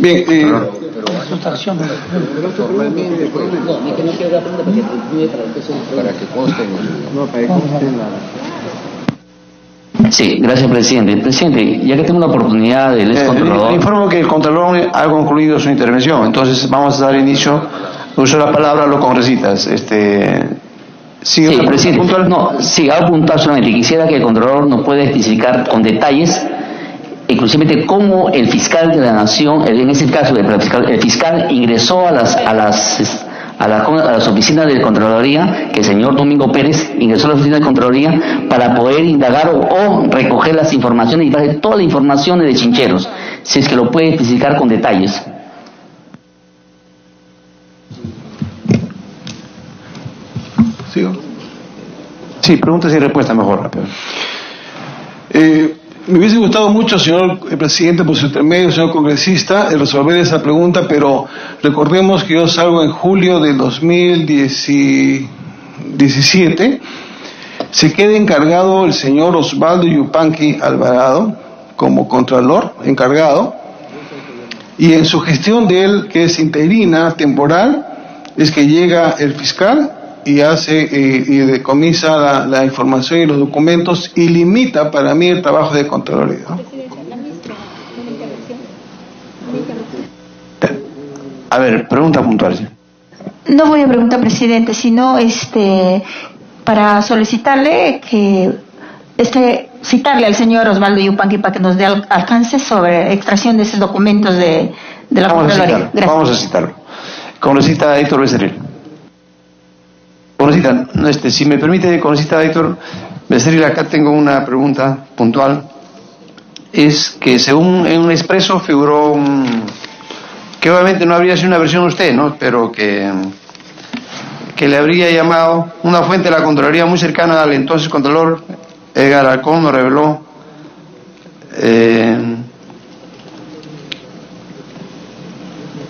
Bien, Sí, gracias, presidente. Presidente, ya que tengo la oportunidad del excontrolador... Le informo que el Contralor ha concluido su intervención, entonces vamos a dar inicio. Uso la palabra a los congresistas. Sí, presidente. No, sí, hago puntual solamente. Quisiera que el Contralor nos pueda especificar con detalles, inclusive cómo el fiscal de la Nación, en ese caso el fiscal ingresó a las oficinas de Contraloría, que el señor Domingo Pérez ingresó a la oficina de Contraloría para poder indagar o recoger las informaciones y darle toda la información de Chincheros, si es que lo puede especificar con detalles. ¿Sigo? Sí, preguntas y respuestas mejor, rápido. Me hubiese gustado mucho, señor presidente, por su intermedio, señor congresista, resolver esa pregunta, pero recordemos que yo salgo en julio de 2017. Se queda encargado el señor Osvaldo Yupanqui Alvarado como contralor encargado, y en su gestión de él, que es interina, temporal, es que llega el fiscal y hace y decomisa la información y los documentos y limita para mí el trabajo de Contraloría, ¿no? A ver, pregunta puntual. ¿Sí? No voy a preguntar, presidente, sino para solicitarle que citarle al señor Osvaldo Yupanqui para que nos dé alcance sobre extracción de esos documentos de la Contraloría. Vamos a citarlo. Congresista Héctor Becerril. Congresista, si me permite, congresista Héctor Becerril, acá tengo una pregunta puntual. Es que según en un expreso figuró que obviamente no habría sido una versión de usted, ¿no? Pero que le habría llamado una fuente de la Contraloría muy cercana al entonces Contralor Edgar Alcón, nos reveló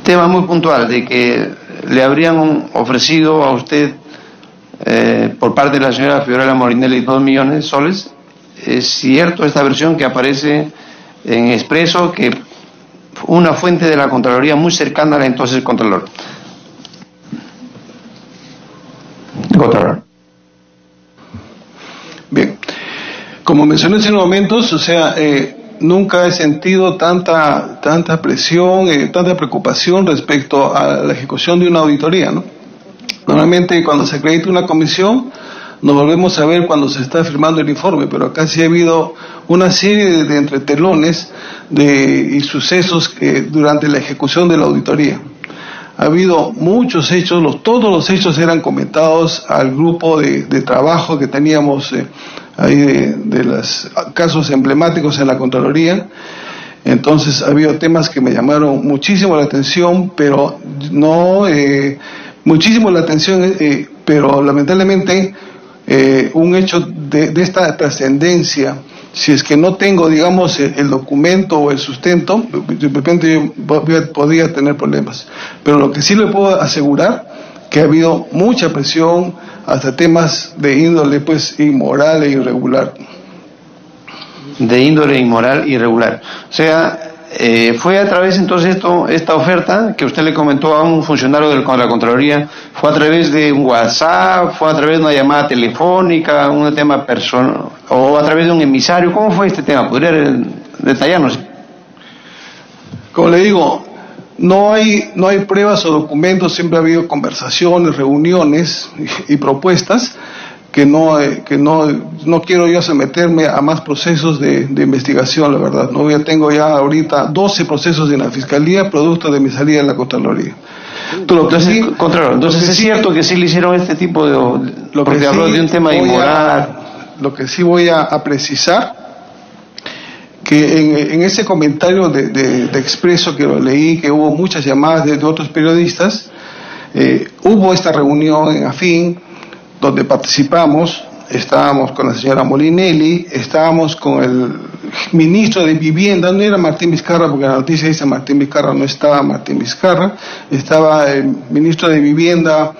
tema muy puntual de que le habrían ofrecido a usted por parte de la señora Fiorella Morinelli 2 millones de soles. Es cierto esta versión que aparece en expreso, que una fuente de la Contraloría muy cercana al entonces Contralor. Bien, como mencioné hace unos momentos, o sea, nunca he sentido tanta presión, tanta preocupación respecto a la ejecución de una auditoría, ¿no? Normalmente cuando se acredita una comisión nos volvemos a ver cuando se está firmando el informe, pero acá sí ha habido una serie de entretelones y sucesos durante la ejecución de la auditoría. Ha habido muchos hechos, todos los hechos eran comentados al grupo de trabajo que teníamos ahí de los casos emblemáticos en la Contraloría. Entonces ha habido temas que me llamaron muchísimo la atención, pero no... muchísimo la atención, pero lamentablemente un hecho de esta trascendencia, si es que no tengo, digamos, el documento o el sustento, de repente yo podría tener problemas. Pero lo que sí le puedo asegurar, que ha habido mucha presión, hasta temas de índole pues inmoral e irregular. De índole inmoral e irregular. O sea, fue a través entonces esta oferta que usted le comentó a un funcionario de la Contraloría, fue a través de un WhatsApp, fue a través de una llamada telefónica, un tema personal, o a través de un emisario. ¿Cómo fue este tema? ¿Podría detallarnos? Como le digo, no hay pruebas o documentos, siempre ha habido conversaciones, reuniones y propuestas, que no quiero yo someterme a más procesos de investigación, la verdad. No, ya tengo ya ahorita 12 procesos en la Fiscalía, producto de mi salida en la Contraloría. Entonces es cierto que sí le hicieron este tipo de... porque habló de un tema inmoral. Lo que sí voy a precisar, que en ese comentario de Expreso que lo leí, que hubo muchas llamadas de otros periodistas, hubo esta reunión en Afín, donde participamos, estábamos con la señora Morinelli, estábamos con el ministro de Vivienda, no era Martín Vizcarra, porque la noticia dice Martín Vizcarra, no estaba Martín Vizcarra, estaba el ministro de Vivienda,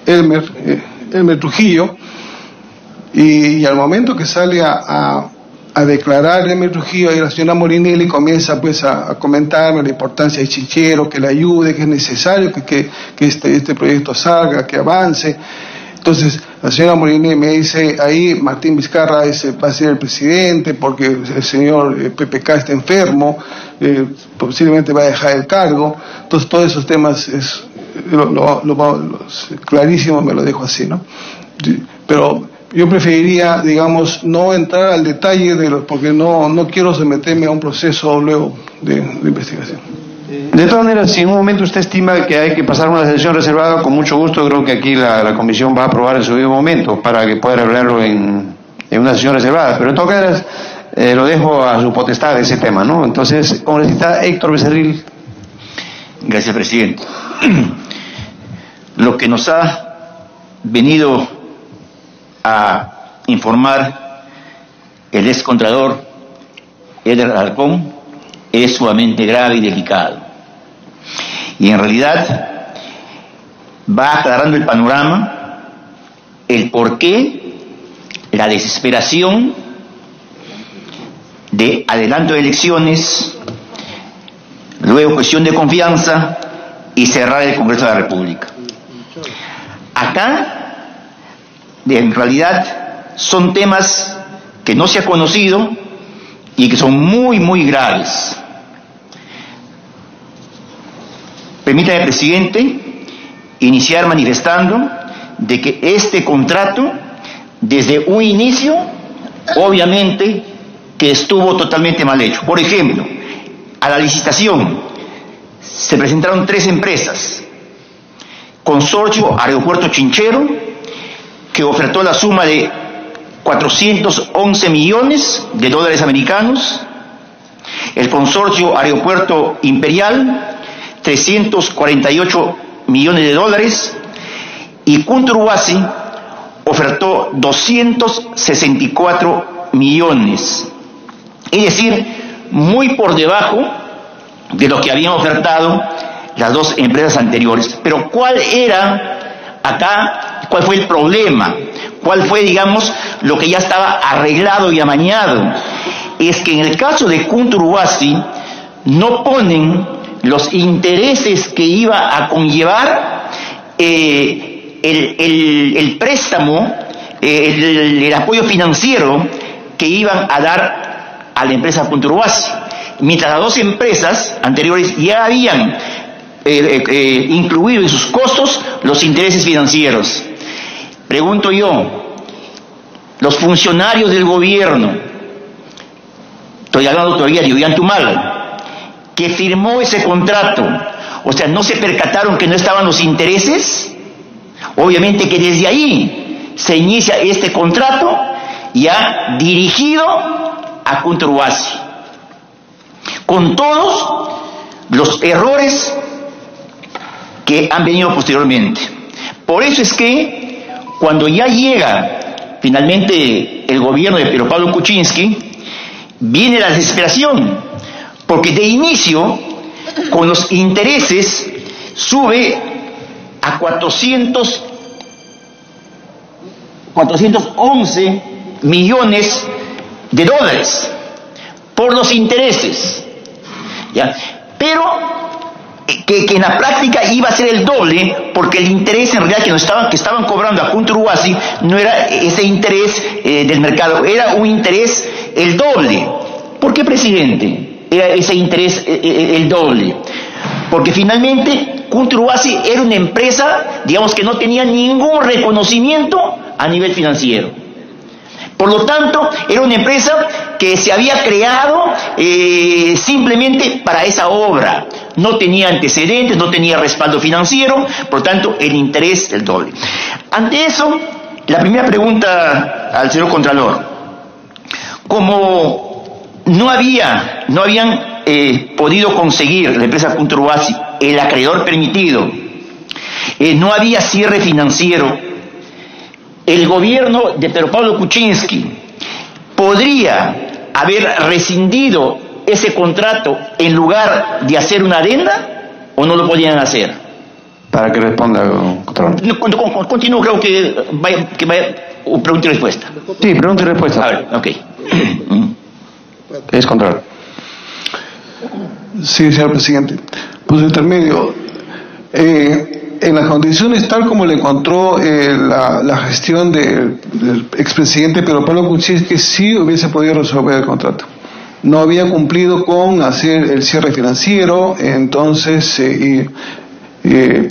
Elmer Trujillo, y al momento que sale a a declarar Emir Trujillo, y la señora Morinelli comienza pues a comentarme la importancia de Chinchero, que le ayude, que es necesario que este proyecto salga, que avance. Entonces la señora Morinelli me dice, ahí Martín Vizcarra va a ser el presidente porque el señor PPK está enfermo, posiblemente va a dejar el cargo. Entonces todos esos temas clarísimo me lo dejo así, ¿no? Pero yo preferiría, digamos, no entrar al detalle porque no quiero someterme a un proceso luego de investigación. De todas maneras, si en un momento usted estima que hay que pasar una sesión reservada, con mucho gusto creo que aquí la comisión va a aprobar en su debido momento para que pueda hablarlo en una sesión reservada. Pero en todo caso, lo dejo a su potestad ese tema, ¿no? Entonces, congresista Héctor Becerril. Gracias, presidente. Lo que nos ha venido a informar el excontrador Eder Alarcón es sumamente grave y delicado. Y en realidad va aclarando el panorama, el porqué, la desesperación de adelanto de elecciones, luego cuestión de confianza y cerrar el Congreso de la República. Acá, en realidad, son temas que no se ha conocido y que son muy, muy graves. Permítame, presidente, iniciar manifestando de que este contrato, desde un inicio, obviamente, que estuvo totalmente mal hecho. Por ejemplo, a la licitación se presentaron 3 empresas. Consorcio Aeropuerto Chinchero, que ofertó la suma de 411 millones de dólares americanos. El Consorcio Aeropuerto Imperial, 348 millones de dólares. Y Kunturwasi ofertó 264 millones. Es decir, muy por debajo de lo que habían ofertado las 2 empresas anteriores. Pero ¿cuál era acá, cuál fue el problema? ¿Cuál fue, digamos, lo que ya estaba arreglado y amañado? Es que en el caso de Kunturwasi no ponen los intereses que iba a conllevar el préstamo, el apoyo financiero que iban a dar a la empresa Kunturwasi. Mientras las 2 empresas anteriores ya habían incluido en sus costos los intereses financieros. Pregunto yo, los funcionarios del gobierno, estoy hablando todavía de Ollantaytamala, que firmó ese contrato, o sea, ¿no se percataron que no estaban los intereses? Obviamente que desde ahí se inicia este contrato ya dirigido a Kunturwasi, con todos los errores que han venido posteriormente. Por eso es que cuando ya llega finalmente el gobierno de Pedro Pablo Kuczynski, viene la desesperación, porque de inicio, con los intereses, sube a 411 millones de dólares por los intereses, ¿ya? Pero que en la práctica iba a ser el doble, porque el interés en realidad que estaban cobrando a Kunturwasi no era ese interés del mercado, era un interés el doble. ¿Por qué, presidente, era ese interés el doble? Porque finalmente Kunturwasi era una empresa, digamos, que no tenía ningún reconocimiento a nivel financiero. Por lo tanto, era una empresa que se había creado simplemente para esa obra. No tenía antecedentes, no tenía respaldo financiero, por lo tanto, el interés el doble. Ante eso, la primera pregunta al señor Contralor. Como no habían podido conseguir la empresa Kunturwasi el acreedor permitido, no había cierre financiero, el gobierno de Pedro Pablo Kuczynski podría haber rescindido ese contrato en lugar de hacer una adenda, o no lo podían hacer. Para que responda, Contralor. Continúo, creo que vaya pregunta y respuesta. Sí, pregunta y respuesta. A ver, ok. Es Contralor. Sí, señor presidente. Pues intermedio. En las condiciones tal como le encontró la gestión del expresidente Pedro Pablo Kuczynski, sí hubiese podido resolver el contrato. No había cumplido con hacer el cierre financiero, entonces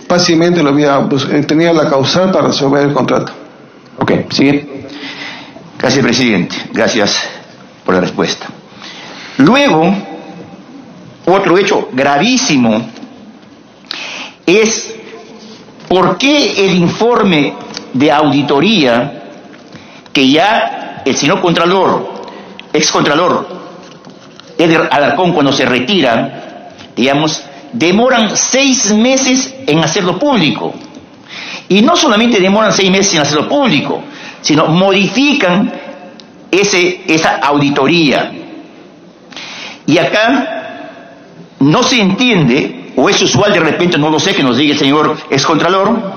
fácilmente tenía la causal para resolver el contrato. Ok, sigue. Gracias, presidente. Gracias por la respuesta. Luego, otro hecho gravísimo es por qué el informe de auditoría que ya el señor Contralor, excontralor Eder Alarcón, cuando se retira, digamos, demoran 6 meses en hacerlo público. Y no solamente demoran 6 meses en hacerlo público, sino modifican esa auditoría. Y acá no se entiende, o es usual de repente, no lo sé, que nos diga el señor excontralor,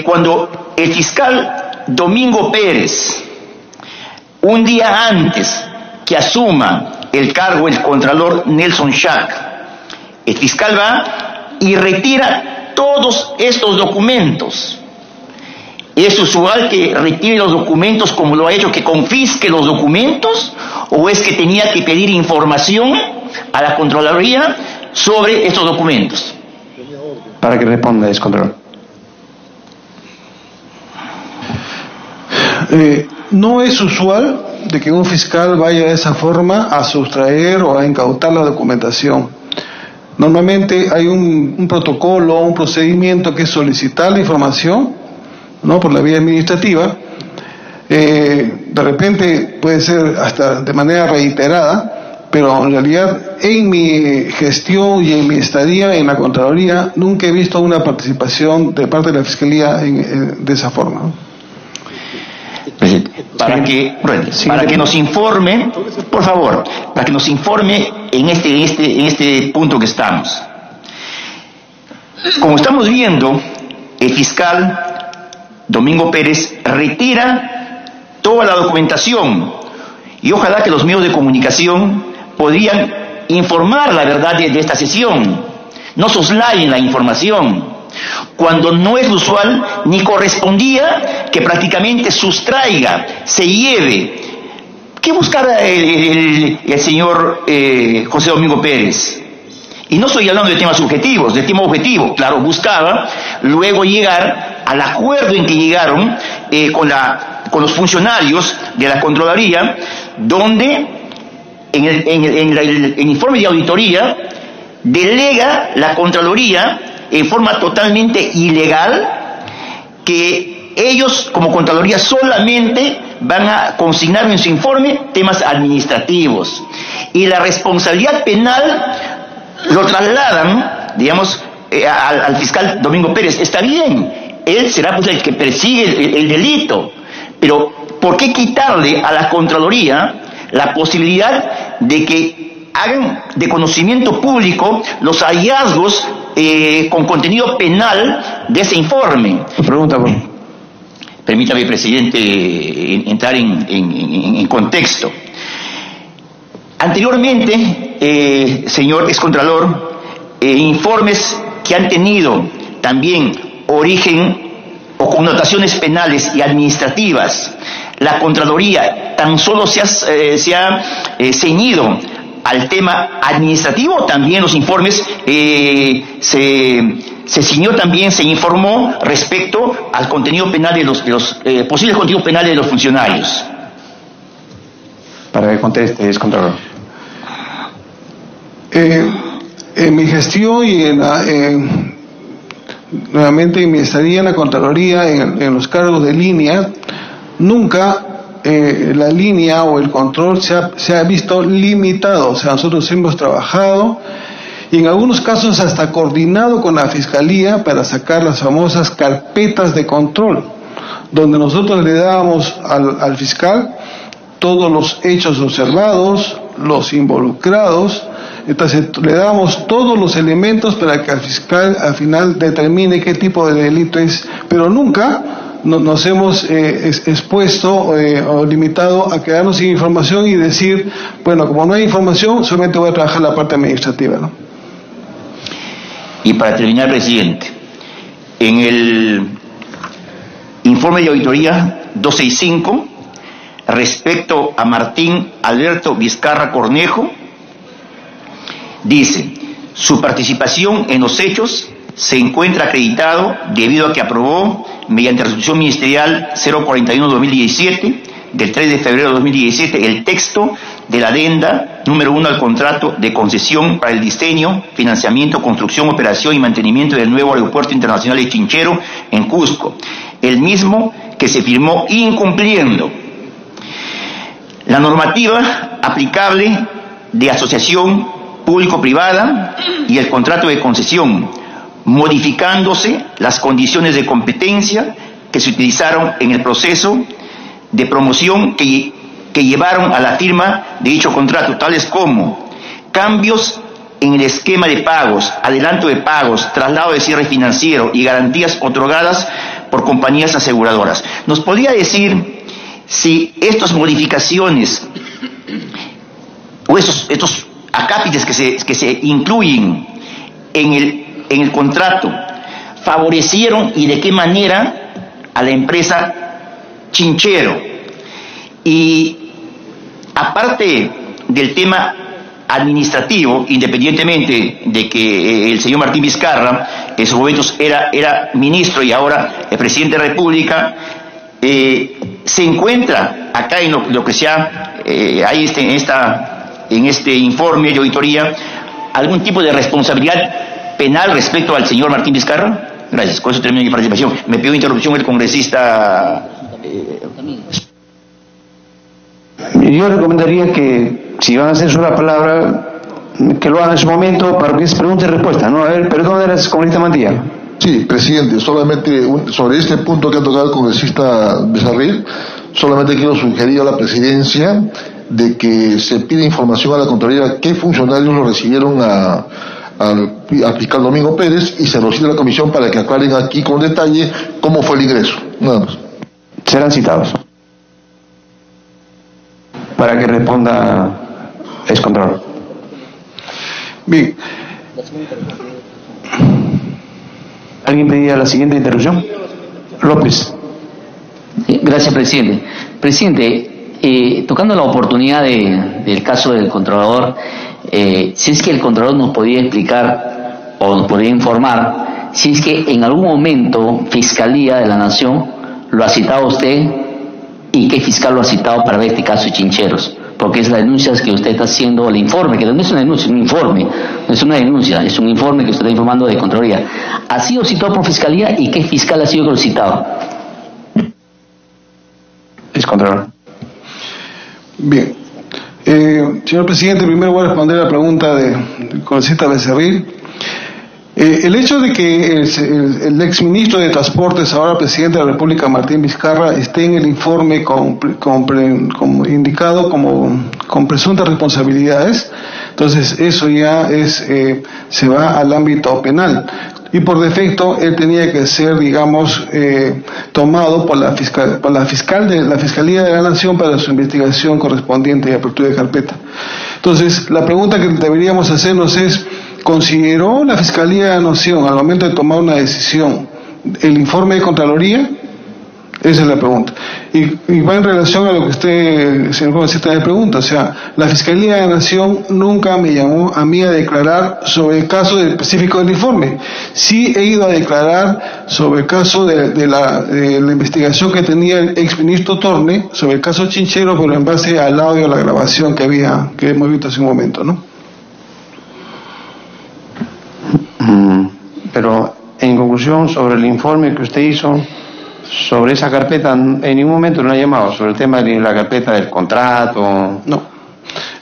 cuando el fiscal Domingo Pérez, un día antes que asuma el cargo el contralor Nelson Schack, el fiscal va y retira todos estos documentos. ¿Es usual que retire los documentos como lo ha hecho, que confisque los documentos? ¿O es que tenía que pedir información a la Contraloría sobre estos documentos? Para que responda, excontralor. No es usual de que un fiscal vaya de esa forma a sustraer o a incautar la documentación. Normalmente hay un protocolo, un procedimiento que es solicitar la información, ¿no?, por la vía administrativa. De repente puede ser hasta de manera reiterada, pero en realidad en mi gestión y en mi estadía en la Contraloría nunca he visto una participación de parte de la Fiscalía de esa forma, ¿no? Para que nos informe, por favor, para que nos informe en este punto que estamos. Como estamos viendo, el fiscal Domingo Pérez retira toda la documentación, y ojalá que los medios de comunicación podrían informar la verdad de esta sesión, no soslayen la información, cuando no es usual ni correspondía que prácticamente sustraiga, se lleve. ¿Qué buscaba el señor José Domingo Pérez? Y no estoy hablando de temas subjetivos, de tema objetivo. Claro, buscaba luego llegar al acuerdo en que llegaron con los funcionarios de la Contraloría, donde en el informe de auditoría delega la Contraloría en forma totalmente ilegal que ellos como Contraloría solamente van a consignar en su informe temas administrativos, y la responsabilidad penal lo trasladan, digamos, al fiscal Domingo Pérez. Está bien, él será pues el que persigue el delito, pero ¿por qué quitarle a la Contraloría la posibilidad de que hagan de conocimiento público los hallazgos con contenido penal de ese informe? Pregunta, por... Permítame, presidente, entrar en contexto. Anteriormente, señor excontralor, informes que han tenido también origen o connotaciones penales y administrativas, la Contraloría tan solo se ha ceñido al tema administrativo. También los informes se ciñó, también se informó respecto al contenido penal de los posibles contenidos penales de los funcionarios. Para que conteste, es Contralor. En mi gestión y nuevamente en mi estadía en la Contraloría, en los cargos de línea, nunca la línea o el control se ha visto limitado. O sea, nosotros hemos trabajado y en algunos casos hasta coordinado con la Fiscalía para sacar las famosas carpetas de control, donde nosotros le dábamos al fiscal todos los hechos observados, los involucrados. Entonces le damos todos los elementos para que el fiscal al final determine qué tipo de delito es, pero nunca nos hemos expuesto o limitado a quedarnos sin información y decir, bueno, como no hay información, solamente voy a trabajar la parte administrativa, ¿no? Y para terminar, presidente, en el informe de auditoría 265, respecto a Martín Alberto Vizcarra Cornejo, dice: su participación en los hechos se encuentra acreditado debido a que aprobó, mediante resolución ministerial 041-2017, del 3 de febrero de 2017, el texto de la adenda número 1 al contrato de concesión para el diseño, financiamiento, construcción, operación y mantenimiento del nuevo Aeropuerto Internacional de Chinchero en Cusco, el mismo que se firmó incumpliendo la normativa aplicable de asociación público-privada y el contrato de concesión, modificándose las condiciones de competencia que se utilizaron en el proceso de promoción que llevaron a la firma de dicho contrato, tales como cambios en el esquema de pagos, adelanto de pagos, traslado de cierre financiero y garantías otorgadas por compañías aseguradoras. ¿Nos podría decir si estas modificaciones o estos acápites que se incluyen en el contrato favorecieron y de qué manera a la empresa Chinchero? Y aparte del tema administrativo, independientemente de que el señor Martín Vizcarra en sus momentos era ministro y ahora el presidente de la República, se encuentra acá en lo que hay en este informe de auditoría algún tipo de responsabilidad penal respecto al señor Martín Vizcarra. Gracias, con eso termino mi participación. Me pido interrupción el congresista. Yo recomendaría que, si van a hacer la palabra, que lo hagan en su momento para que es pregunta y respuesta, ¿no? A ver, perdón, eres congresista Mantilla. Sí, presidente, solamente sobre este punto que ha tocado el congresista Becerril, solamente quiero sugerir a la presidencia de que se pida información a la Contraloría qué funcionarios lo recibieron al fiscal Domingo Pérez y se lo cita a la comisión para que aclaren aquí con detalle cómo fue el ingreso. Nada más. Serán citados para que responda excontrol. Bien. ¿Alguien pedía la siguiente interrupción? López. Gracias, presidente. Presidente, tocando la oportunidad del caso del controlador, si es que el controlador nos podía explicar o nos podría informar si es que en algún momento Fiscalía de la Nación lo ha citado a usted y qué fiscal lo ha citado para ver este caso de Chincheros, porque es la denuncia que usted está haciendo, el informe, que no es una denuncia, es un informe, no es una denuncia, es un informe que usted está informando de Contraloría. ¿Ha sido citado por Fiscalía y qué fiscal ha sido que lo citado? Es Contralor. Bien. Señor presidente, primero voy a responder la pregunta del congresista Becerril. El hecho de que el exministro de Transportes, ahora presidente de la República, Martín Vizcarra, esté en el informe indicado con presuntas responsabilidades, entonces eso ya se va al ámbito penal. Y por defecto él tenía que ser, digamos, tomado por la fiscal de la Fiscalía de la Nación para su investigación correspondiente y apertura de carpeta. Entonces, la pregunta que deberíamos hacernos es: ¿consideró la Fiscalía de la Nación al momento de tomar una decisión el informe de Contraloría? Esa es la pregunta. Y va en relación a lo que usted, señor congresista, me pregunta. O sea, la Fiscalía de la Nación nunca me llamó a mí a declarar sobre el caso específico del informe. Sí he ido a declarar sobre el caso de la investigación que tenía el exministro Torne sobre el caso Chinchero, pero en base al audio, a la grabación que hemos visto hace un momento, ¿no? Pero en conclusión, sobre el informe que usted hizo sobre esa carpeta, en ningún momento no ha llamado sobre el tema de la carpeta del contrato. No.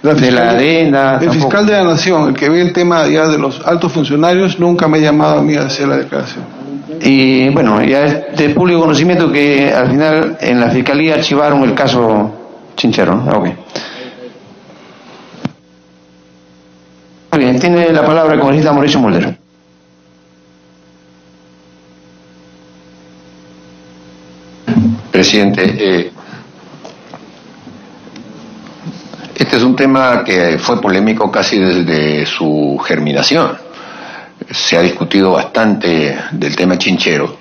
De la adenda. El fiscal de la Nación, el que ve el tema ya de los altos funcionarios, nunca me ha llamado a mí a hacer la declaración. Y bueno, ya es de público conocimiento que al final en la Fiscalía archivaron el caso Chinchero, ¿no? Ok. Muy bien, tiene la palabra el congresista Mauricio Mulder. Presidente, este es un tema que fue polémico casi desde su germinación. Se ha discutido bastante del tema chinchero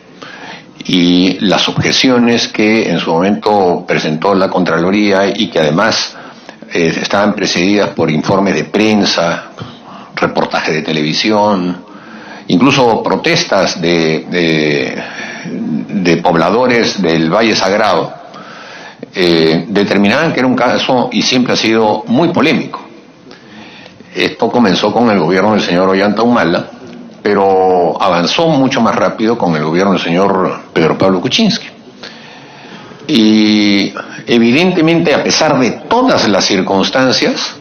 y las objeciones que en su momento presentó la Contraloría y que además estaban precedidas por informes de prensa, reportajes de televisión, incluso protestas de pobladores del Valle Sagrado, determinaban que era un caso y siempre ha sido muy polémico. Esto comenzó con el gobierno del señor Ollanta Humala, pero avanzó mucho más rápido con el gobierno del señor Pedro Pablo Kuczynski. Y evidentemente, a pesar de todas las circunstancias,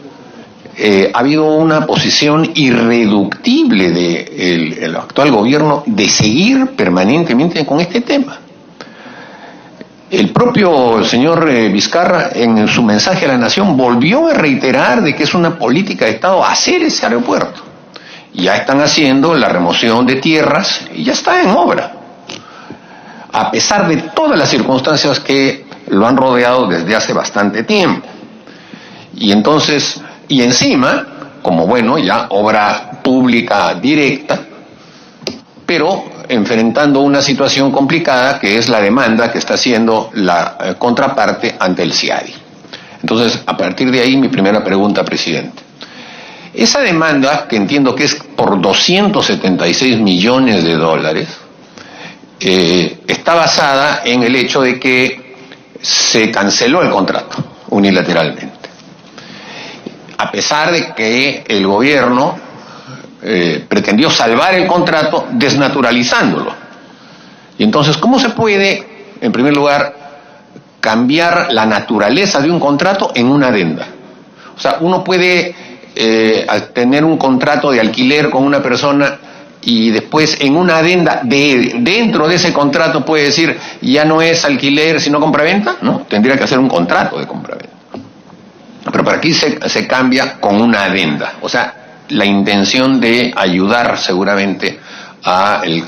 ha habido una posición irreductible del actual gobierno de seguir permanentemente con este tema. El propio señor Vizcarra, en su mensaje a la Nación, volvió a reiterar de que es una política de Estado hacer ese aeropuerto. Ya están haciendo la remoción de tierras y ya está en obra, a pesar de todas las circunstancias que lo han rodeado desde hace bastante tiempo. Y entonces, y encima, como bueno, ya obra pública directa, pero enfrentando una situación complicada que es la demanda que está haciendo la contraparte ante el CIADI. Entonces, a partir de ahí, mi primera pregunta, presidente. Esa demanda, que entiendo que es por 276 millones de dólares, está basada en el hecho de que se canceló el contrato unilateralmente, a pesar de que el gobierno pretendió salvar el contrato desnaturalizándolo. Y entonces, ¿cómo se puede, en primer lugar, cambiar la naturaleza de un contrato en una adenda? O sea, uno puede tener un contrato de alquiler con una persona y después en una adenda dentro de ese contrato puede decir ya no es alquiler sino compraventa. No, tendría que hacer un contrato de compraventa. Pero para aquí se cambia con una adenda, o sea, la intención de ayudar seguramente al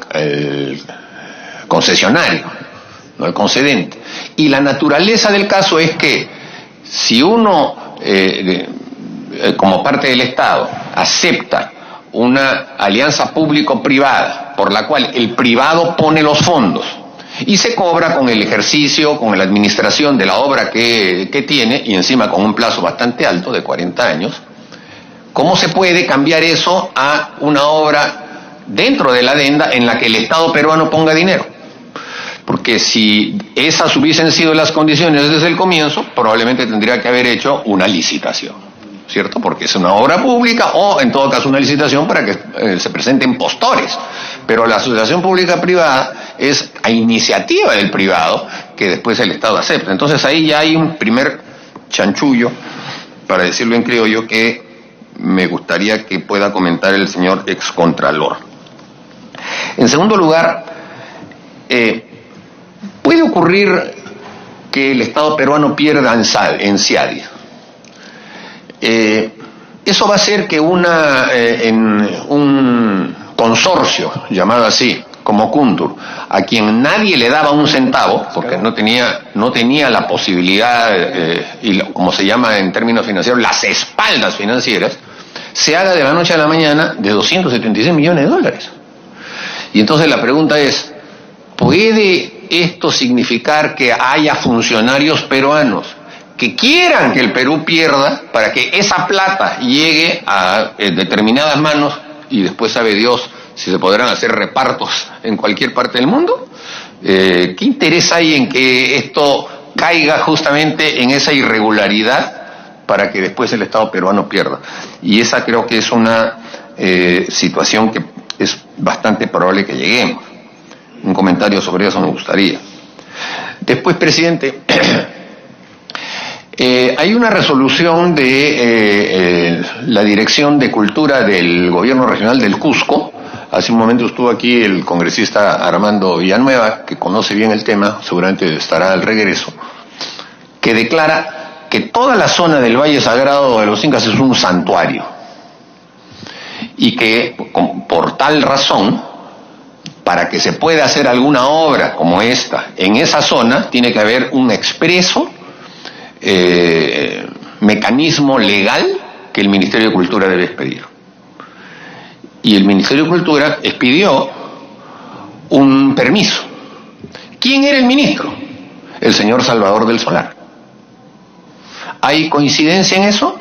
concesionario, no al concedente. Y la naturaleza del caso es que si uno como parte del Estado acepta una alianza público-privada por la cual el privado pone los fondos y se cobra con el ejercicio, con la administración de la obra que tiene, y encima con un plazo bastante alto de 40 años, ¿cómo se puede cambiar eso a una obra dentro de la adenda en la que el Estado peruano ponga dinero? Porque si esas hubiesen sido las condiciones desde el comienzo, probablemente tendría que haber hecho una licitación, ¿cierto? Porque es una obra pública o, en todo caso, una licitación para que se presenten postores. Pero la asociación pública-privada es a iniciativa del privado que después el Estado acepta. Entonces ahí ya hay un primer chanchullo, para decirlo en criollo, que me gustaría que pueda comentar el señor excontralor. En segundo lugar, puede ocurrir que el Estado peruano pierda en CIADI. Eso va a hacer que en un consorcio llamado así, como Kuntur, a quien nadie le daba un centavo, porque no tenía la posibilidad, y como se llama en términos financieros, las espaldas financieras, se haga de la noche a la mañana de 276 millones de dólares. Y entonces la pregunta es, ¿puede esto significar que haya funcionarios peruanos que quieran que el Perú pierda para que esa plata llegue a determinadas manos y después sabe Dios si se podrán hacer repartos en cualquier parte del mundo? ¿Qué interés hay en que esto caiga justamente en esa irregularidad para que después el Estado peruano pierda? Y esa creo que es una situación que es bastante probable que lleguemos. Un comentario sobre eso me gustaría. Después, presidente, hay una resolución de la Dirección de Cultura del Gobierno Regional del Cusco. Hace un momento estuvo aquí el congresista Armando Villanueva, que conoce bien el tema, seguramente estará al regreso, que declara que toda la zona del Valle Sagrado de los Incas es un santuario y que por tal razón para que se pueda hacer alguna obra como esta en esa zona, tiene que haber un expreso mecanismo legal que el Ministerio de Cultura debe expedir. Y el Ministerio de Cultura expidió un permiso. ¿Quién era el ministro? El señor Salvador del Solar. ¿Hay coincidencia en eso?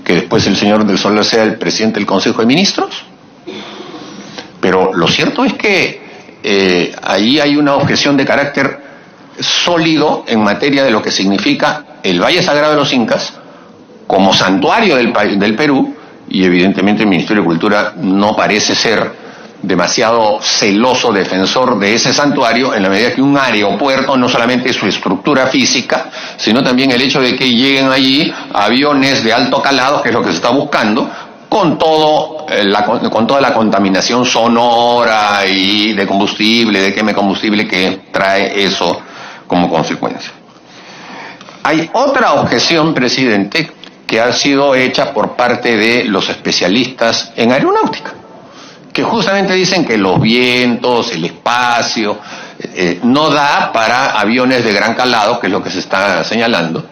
Que después el señor del Solar sea el presidente del Consejo de Ministros. Pero lo cierto es que ahí hay una objeción de carácter sólido en materia de lo que significa el Valle Sagrado de los Incas como santuario del Perú, y evidentemente el Ministerio de Cultura no parece ser demasiado celoso defensor de ese santuario, en la medida que un aeropuerto no solamente es su estructura física, sino también el hecho de que lleguen allí aviones de alto calado, que es lo que se está buscando, con toda la contaminación sonora y de combustible, de quema de combustible que trae eso como consecuencia. Hay otra objeción, presidente, que ha sido hecha por parte de los especialistas en aeronáutica, que justamente dicen que los vientos, el espacio, no da para aviones de gran calado, que es lo que se está señalando,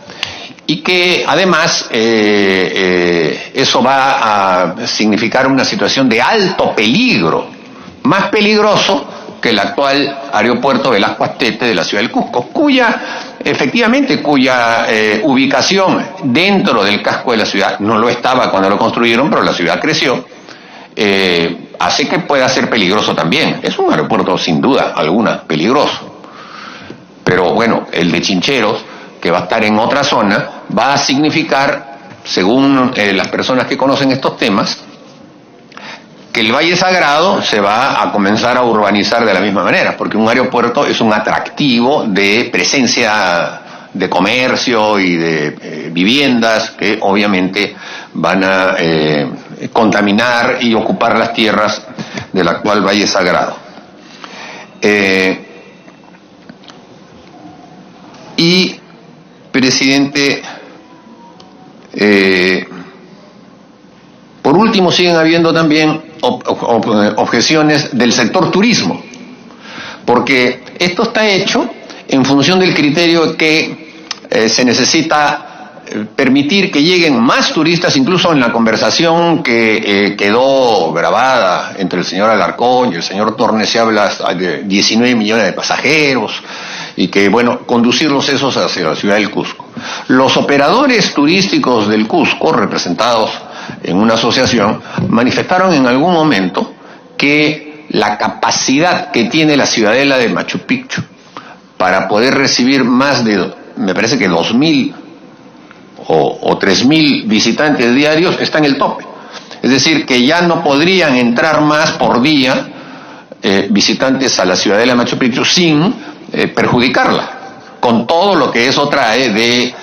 y que además eso va a significar una situación de alto peligro, más peligroso que el actual aeropuerto Velasco Astete de la ciudad del Cusco, cuya ubicación dentro del casco de la ciudad no lo estaba cuando lo construyeron, pero la ciudad creció, hace que pueda ser peligroso también. Es un aeropuerto sin duda alguna peligroso, pero bueno, el de Chincheros, que va a estar en otra zona, va a significar, según las personas que conocen estos temas, que el Valle Sagrado se va a comenzar a urbanizar de la misma manera, porque un aeropuerto es un atractivo de presencia de comercio y de viviendas que obviamente van a contaminar y ocupar las tierras del actual Valle Sagrado. Y, presidente, por último siguen habiendo también objeciones del sector turismo, porque esto está hecho en función del criterio que se necesita permitir que lleguen más turistas. Incluso en la conversación que quedó grabada entre el señor Alarcón y el señor Tornes se habla de 19 millones de pasajeros, y que, bueno, conducirlos esos hacia la ciudad del Cusco. Los operadores turísticos del Cusco, representados en una asociación, manifestaron en algún momento que la capacidad que tiene la ciudadela de Machu Picchu para poder recibir más de, me parece que 2.000 o 3.000 visitantes diarios está en el tope. Es decir, que ya no podrían entrar más por día visitantes a la ciudadela de Machu Picchu sin perjudicarla, con todo lo que eso trae de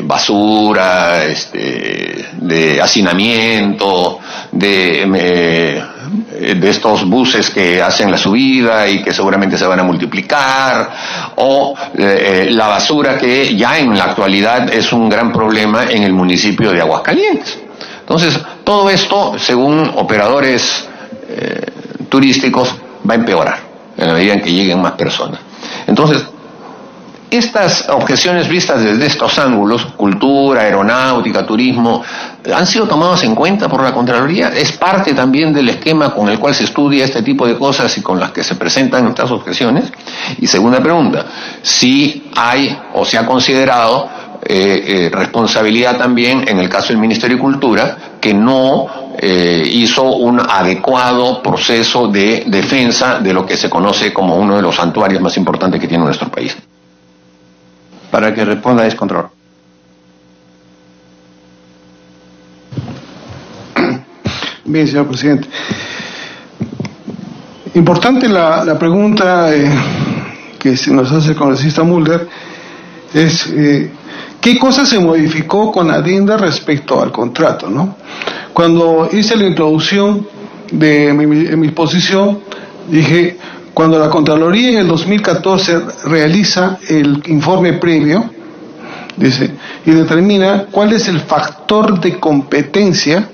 basura, de hacinamiento, de estos buses que hacen la subida y que seguramente se van a multiplicar, o la basura que ya en la actualidad es un gran problema en el municipio de Aguascalientes. Entonces, todo esto, según operadores turísticos, va a empeorar en la medida en que lleguen más personas. Entonces, estas objeciones vistas desde estos ángulos, cultura, aeronáutica, turismo, han sido tomadas en cuenta por la Contraloría. Es parte también del esquema con el cual se estudia este tipo de cosas y con las que se presentan estas objeciones. Y segunda pregunta, si hay o se ha considerado responsabilidad también en el caso del Ministerio de Cultura, que no hizo un adecuado proceso de defensa de lo que se conoce como uno de los santuarios más importantes que tiene nuestro país. Para que responda Descontrol. Bien, señor presidente. Importante la pregunta que nos hace el congresista Mulder es ¿qué cosa se modificó con Adinda respecto al contrato, ¿no? Cuando hice la introducción de mi exposición, dije, cuando la Contraloría en el 2014 realiza el informe previo, dice, y determina cuál es el factor de competencia,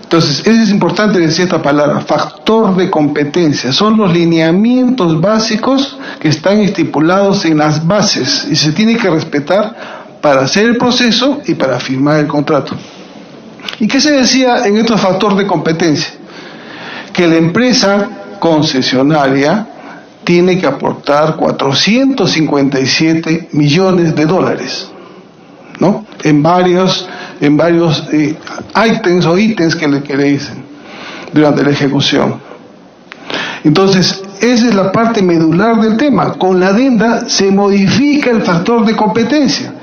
Entonces, es importante decir esta palabra, factor de competencia. Son los lineamientos básicos que están estipulados en las bases y se tiene que respetar para hacer el proceso y para firmar el contrato. ¿Y qué se decía en estos factores de competencia? Que la empresa concesionaria tiene que aportar 457 millones de dólares, ¿no? En varios ítems que le dicen durante la ejecución. Entonces, esa es la parte medular del tema. Con la adenda se modifica el factor de competencia.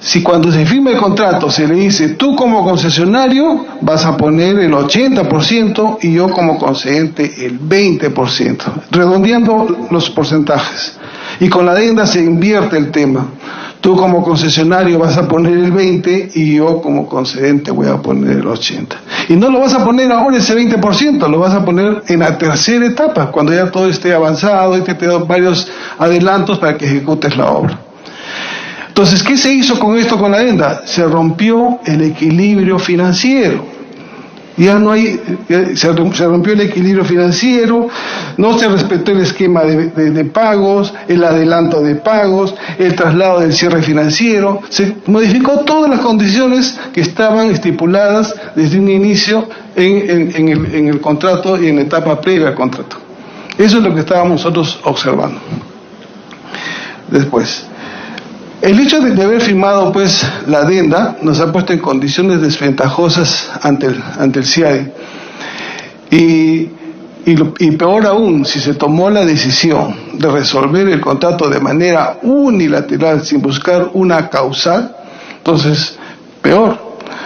Si cuando se firma el contrato se le dice, tú como concesionario vas a poner el 80% y yo como concedente el 20%, redondeando los porcentajes. Y con la adenda se invierte el tema. Tú como concesionario vas a poner el 20% y yo como concedente voy a poner el 80%. Y no lo vas a poner ahora ese 20%, lo vas a poner en la tercera etapa, cuando ya todo esté avanzado y te dan varios adelantos para que ejecutes la obra. Entonces, ¿qué se hizo con esto, con la adenda? Se rompió el equilibrio financiero. Ya no hay, se rompió el equilibrio financiero, no se respetó el esquema de pagos, el adelanto de pagos, el traslado del cierre financiero, se modificó todas las condiciones que estaban estipuladas desde un inicio en el contrato y en la etapa previa al contrato. Eso es lo que estábamos nosotros observando. Después, el hecho de haber firmado pues la adenda nos ha puesto en condiciones desventajosas ante el CIADI. Y peor aún, si se tomó la decisión de resolver el contrato de manera unilateral sin buscar una causal, entonces peor.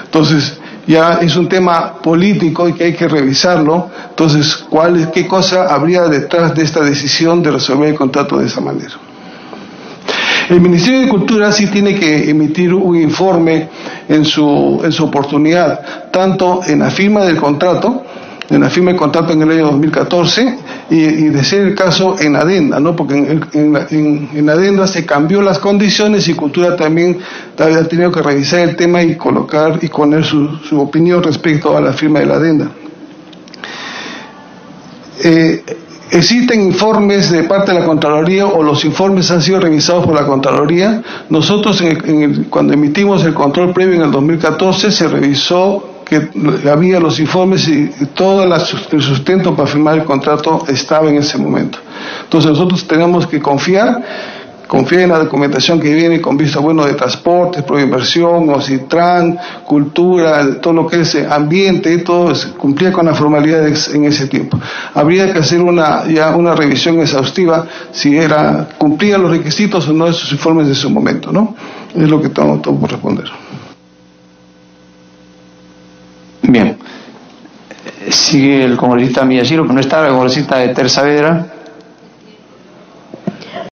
Entonces ya es un tema político y que hay que revisarlo. Entonces, ¿qué cosa habría detrás de esta decisión de resolver el contrato de esa manera? El Ministerio de Cultura sí tiene que emitir un informe en su oportunidad, tanto en la firma del contrato, en el año 2014, y de ser el caso en la adenda, ¿no? Porque en la adenda se cambió las condiciones y Cultura también ha tenido que revisar el tema y poner su opinión respecto a la firma de la adenda. Existen informes de parte de la Contraloría o los informes han sido revisados por la Contraloría. Nosotros cuando emitimos el control previo en el 2014 se revisó que había los informes y todo el sustento para firmar el contrato estaba en ese momento. Entonces nosotros tenemos que confiar en la documentación que viene con visto bueno de transportes, Proinversión, OCITRAN, Cultura, todo lo que es ambiente, todo cumplía con las formalidades en ese tiempo. Habría que hacer una revisión exhaustiva si cumplían los requisitos o no esos informes de su momento, ¿no? Es lo que tengo por responder. Bien. Sigue el congresista Miyashiro, pero no está el congresista de Ter Saavedra.